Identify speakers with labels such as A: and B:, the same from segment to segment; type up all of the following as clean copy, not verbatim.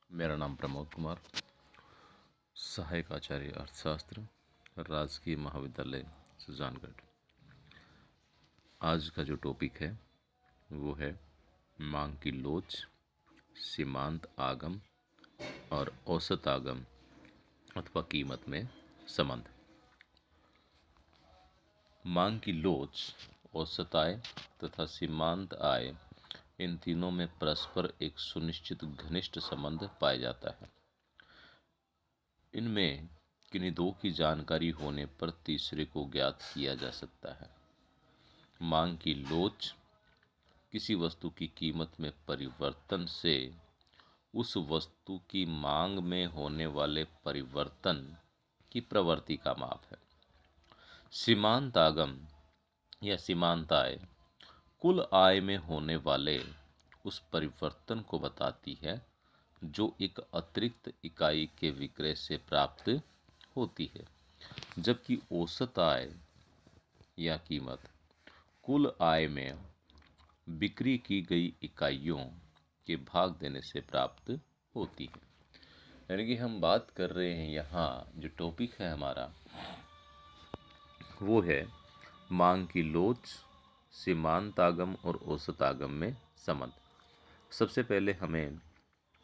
A: मेरा नाम प्रमोद कुमार, सहायक आचार्य अर्थशास्त्र, राजकीय महाविद्यालय सुजानगढ़। आज का जो टॉपिक है वो है मांग की लोच, सीमांत आगम और औसत आगम अथवा कीमत में संबंध। मांग की लोच, औसत आय तथा सीमांत आय, इन तीनों में परस्पर एक सुनिश्चित घनिष्ठ संबंध पाया जाता है। इनमें किन्हीं दो की जानकारी होने पर तीसरे को ज्ञात किया जा सकता है। मांग की लोच किसी वस्तु की कीमत में परिवर्तन से उस वस्तु की मांग में होने वाले परिवर्तन की प्रवृत्ति का माप है। सीमांत आगम या सीमांत आय कुल आय में होने वाले उस परिवर्तन को बताती है जो एक अतिरिक्त इकाई के विक्रय से प्राप्त होती है, जबकि औसत आय या कीमत कुल आय में बिक्री की गई इकाइयों के भाग देने से प्राप्त होती है। यानी कि हम बात कर रहे हैं यहाँ जो टॉपिक है हमारा वो है मांग की लोच, सीमांत आगम और औसत आगम में संबंध। सबसे पहले हमें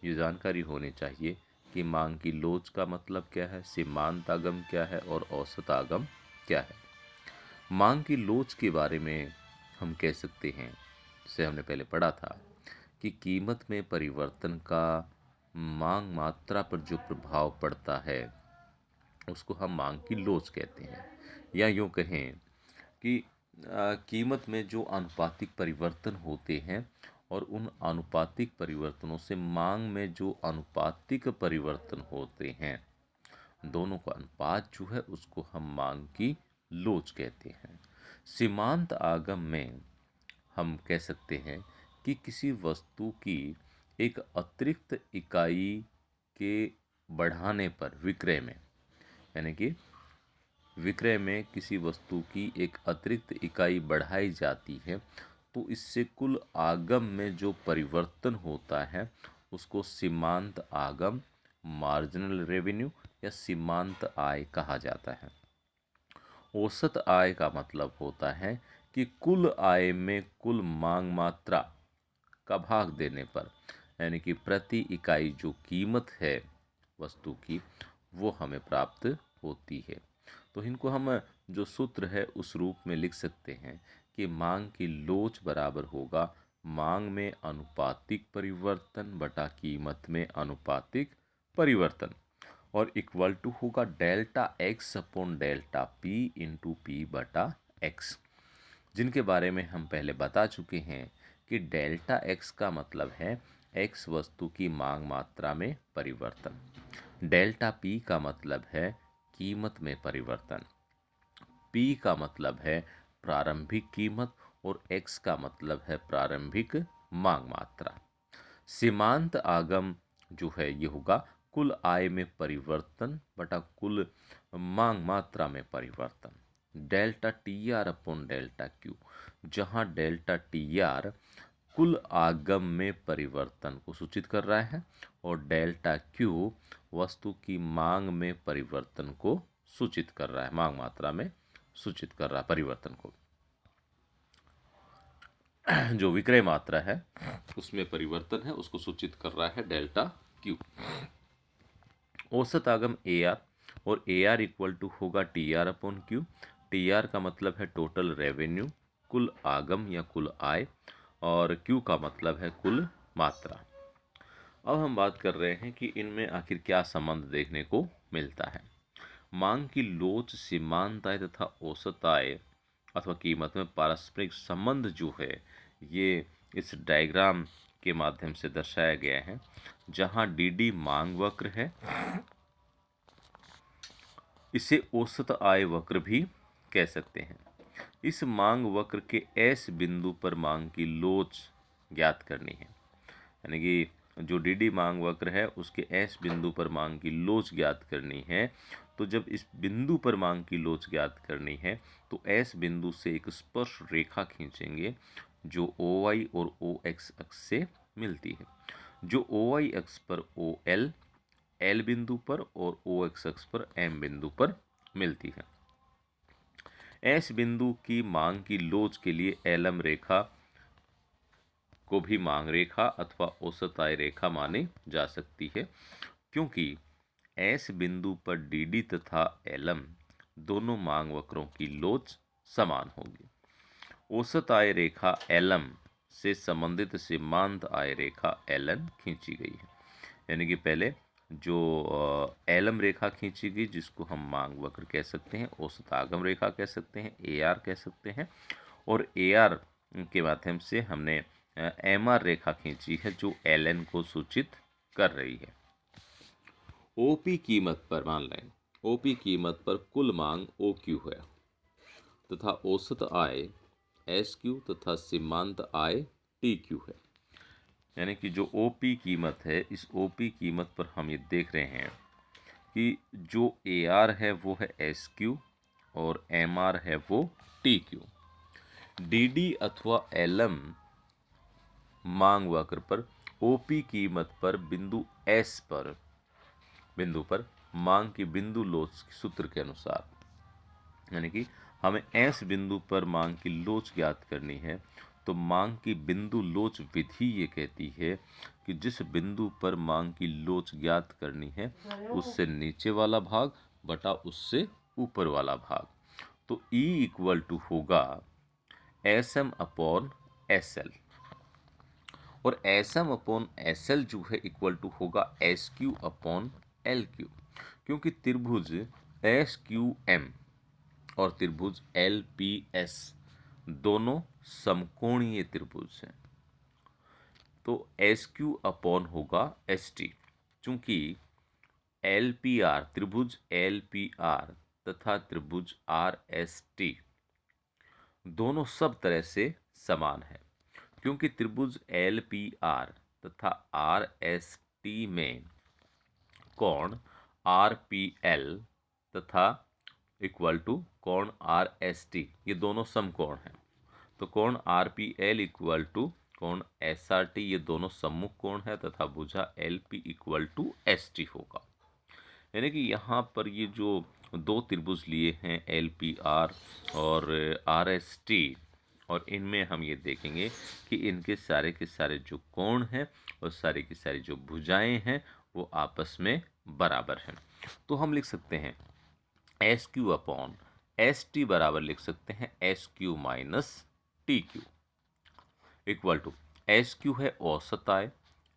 A: ये जानकारी होनी चाहिए कि मांग की लोच का मतलब क्या है, सीमांत आगम क्या है और औसत आगम क्या है। मांग की लोच के बारे में हम कह सकते हैं, जैसे हमने पहले पढ़ा था, कि कीमत में परिवर्तन का मांग मात्रा पर जो प्रभाव पड़ता है उसको हम मांग की लोच कहते हैं। या यूँ कहें कि कीमत में जो आनुपातिक परिवर्तन होते हैं और उन आनुपातिक परिवर्तनों से मांग में जो आनुपातिक परिवर्तन होते हैं, दोनों का अनुपात जो है उसको हम मांग की लोच कहते हैं। सीमांत आगम में हम कह सकते हैं कि किसी वस्तु की एक अतिरिक्त इकाई के बढ़ाने पर विक्रय में, यानी कि विक्रय में किसी वस्तु की एक अतिरिक्त इकाई बढ़ाई जाती है तो इससे कुल आगम में जो परिवर्तन होता है उसको सीमांत आगम, मार्जिनल रेवेन्यू या सीमांत आय कहा जाता है। औसत आय का मतलब होता है कि कुल आय में कुल मांग मात्रा का भाग देने पर, यानी कि प्रति इकाई जो कीमत है वस्तु की वो हमें प्राप्त होती है। तो इनको हम जो सूत्र है उस रूप में लिख सकते हैं कि मांग की लोच बराबर होगा मांग में अनुपातिक परिवर्तन बटा कीमत में अनुपातिक परिवर्तन, और इक्वल टू होगा delta x upon delta P into P बटा एक्स, जिनके बारे में हम पहले बता चुके हैं कि डेल्टा एक्स का मतलब है एक्स वस्तु की मांग मात्रा में परिवर्तन, डेल्टा पी का मतलब है कीमत में परिवर्तन, पी का मतलब है प्रारंभिक कीमत और एक्स का मतलब है प्रारंभिक मांग मात्रा। सीमांत आगम जो है ये होगा कुल आय में परिवर्तन बटा कुल मांग मात्रा में परिवर्तन, delta T R upon delta Q, जहां डेल्टा टी आर कुल आगम में परिवर्तन को सूचित कर रहा है और डेल्टा क्यू वस्तु की मांग में परिवर्तन को सूचित कर रहा है, मांग मात्रा में सूचित कर रहा है परिवर्तन को। जो विक्रय मात्रा है उसमें परिवर्तन है उसको सूचित कर रहा है डेल्टा क्यू। औसत आगम ए आर, और ए आर इक्वल टू होगा T R upon Q. T R का मतलब है टोटल रेवेन्यू, कुल आगम या कुल आय, और क्यू का मतलब है कुल मात्रा। अब हम बात कर रहे हैं कि इनमें आखिर क्या संबंध देखने को मिलता है। मांग की लोच, सीमांत आय तथा औसत आय अथवा कीमत में पारस्परिक संबंध जो है ये इस डायग्राम के माध्यम से दर्शाया गया है, जहां डी डी मांग वक्र है, इसे औसत आय वक्र भी कह सकते हैं। इस मांग वक्र के एस बिंदु पर मांग की लोच ज्ञात करनी है, यानी कि जो डी डी मांग वक्र है उसके एस बिंदु पर मांग की लोच ज्ञात करनी है। तो जब इस बिंदु पर मांग की लोच ज्ञात करनी है तो एस बिंदु से एक स्पर्श रेखा खींचेंगे जो ओ वाई और ओ एक्स अक्ष से मिलती है। जो ओ वाई अक्ष पर ओ एल बिंदु पर और ओ एक्स अक्ष पर एम बिंदु पर मिलती है। एस बिंदु की मांग की लोच के लिए एलएम रेखा को भी मांग रेखा अथवा औसताय रेखा मानी जा सकती है, क्योंकि एस बिंदु पर डी तथा एलएम दोनों मांग वक्रों की लोच समान होगी। औसत आय रेखा एलएम से संबंधित सीमांत आय रेखा एलएन खींची गई है। यानी कि पहले जो एलएम रेखा खींची गई, जिसको हम मांग वक्र कह सकते हैं, औसत आगम रेखा कह सकते हैं, एआर कह सकते हैं, और एआर के माध्यम से हमने एमआर रेखा खींची है जो एलएन को सूचित कर रही है। ओपी कीमत पर मान लें, ओपी कीमत पर कुल मांग ओ क्यू है तथा औसत आय एस क्यू तथा सीमांत आय टी क्यू है। यानी कि जो ओपी कीमत है, इस ओपी कीमत पर हम ये देख रहे हैं कि जो ए आर है वो है एस क्यू और एम आर है वो टी क्यू। डी डी अथवा एल एम मांग वक्र पर ओपी कीमत पर बिंदु पर मांग की बिंदु लोच सूत्र के अनुसार, यानी कि हमें एस बिंदु पर मांग की लोच ज्ञात करनी है, तो मांग की बिंदु लोच विधि ये कहती है कि जिस बिंदु पर मांग की लोच ज्ञात करनी है उससे नीचे वाला भाग बटा उससे ऊपर वाला भाग, तो E इक्वल टू होगा S M upon S L, और S M upon S L जो है इक्वल टू होगा S Q upon L Q, क्योंकि त्रिभुज एस क्यू एम और त्रिभुज एल पी एस दोनों समकोणीय त्रिभुज हैं। तो एस क्यू अपॉन होगा एस टी, चूंकि एल पी आर त्रिभुज एल पी आर तथा त्रिभुज आर एस टी दोनों सब तरह से समान है, क्योंकि त्रिभुज एल पी आर तथा आर एस टी में कोण आर पी एल तथा इक्वल टू कोण आर एस टी ये दोनों समकोण हैं। तो कोण R P L equal to कोण एस आर टी ये दोनों सम्मुख कोण है तथा भुजा L P equal to S T होगा। यानी कि यहाँ पर ये जो दो त्रिभुज लिए हैं एल पी आर और आर एस टी, और इनमें हम ये देखेंगे कि इनके सारे के सारे जो कोण हैं और सारी की सारी जो भुजाएं हैं वो आपस में बराबर हैं। तो हम लिख सकते हैं S Q upon S T बराबर लिख सकते हैं S Q minus T Q equal to S Q है औसत आय,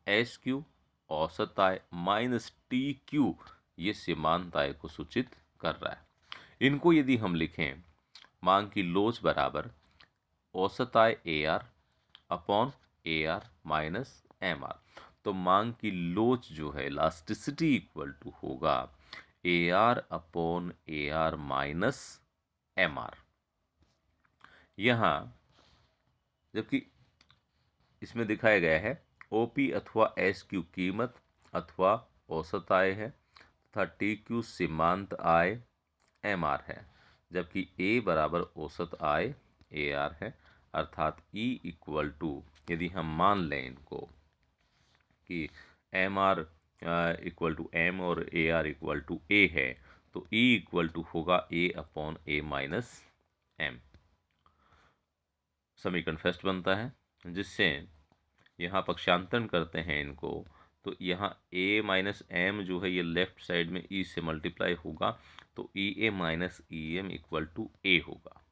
A: एस क्यू औसत आय माइनस टी क्यू ये सीमांत आय को सूचित कर रहा है। इनको यदि हम लिखें, मांग की लोच बराबर औसत आय A R upon A R minus M R, तो मांग की लोच जो है इलास्टिसिटी इक्वल टू होगा A R upon A R minus M R. यहाँ जबकि इसमें दिखाया गया है ओपी अथवा एस क्यू कीमत अथवा औसत आय है तथा टी क्यू सीमांत आय एम आर है, जबकि ए बराबर औसत आय ए आर है, अर्थात ई इक्वल टू यदि हम मान लें इनको कि M R equal to M और A R equal to A है, तो ई इक्वल टू होगा A upon A minus M. समीकरण फर्स्ट बनता है, जिससे यहाँ पक्षांतरण करते हैं इनको, तो यहाँ ए माइनस एम जो है ये लेफ्ट साइड में ई से मल्टीप्लाई होगा, तो E A minus E M equal to A होगा।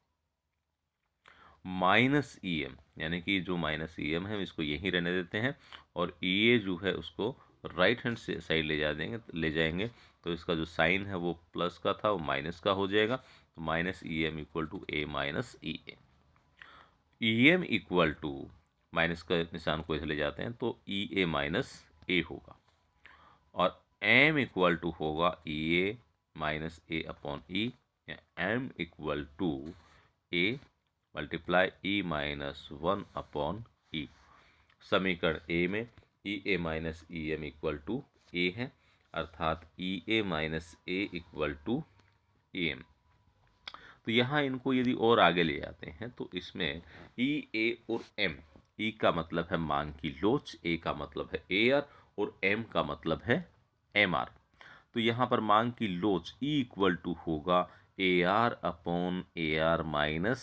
A: माइनस ई एम यानी कि जो माइनस ई एम है इसको यहीं रहने देते हैं, और ई ए जो है उसको राइट हैंड से साइड ले जाएंगे, तो इसका जो साइन है वो प्लस का था वो माइनस का हो जाएगा, तो minus E M equal to A minus E A. E M equal to minus का निशान को इधर ले जाते हैं तो ई ए माइनस ए होगा, और एम इक्वल टू होगा ई A minus A upon E, या M equal to A multiply E minus one upon E. समीकरण ए में E A minus E M equal to A है, अर्थात E A minus A equal to A M. तो यहाँ इनको यदि और आगे ले जाते हैं तो इसमें ई ए और एम ई का मतलब है मांग की लोच, ए का मतलब है एआर और एम का मतलब है एमआर। तो यहाँ पर मांग की लोच ई इक्वल टू होगा AR upon AR minus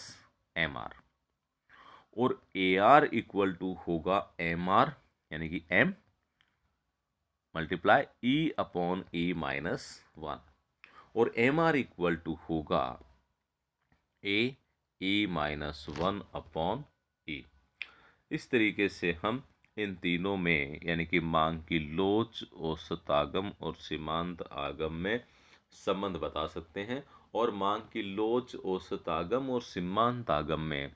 A: MR, और AR इक्वल टू होगा MR यानी कि M multiply E upon E minus 1, और MR इक्वल टू होगा E माइनस 1 अपॉन E। इस तरीके से हम इन तीनों में यानी कि मांग की लोच, औसत आगम और सीमांत आगम में संबंध बता सकते हैं। और मांग की लोच, औसत आगम और सीमांत आगम में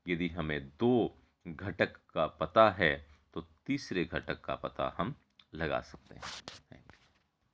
A: यदि हमें दो घटक का पता है तो तीसरे घटक का पता हम लगा सकते हैं।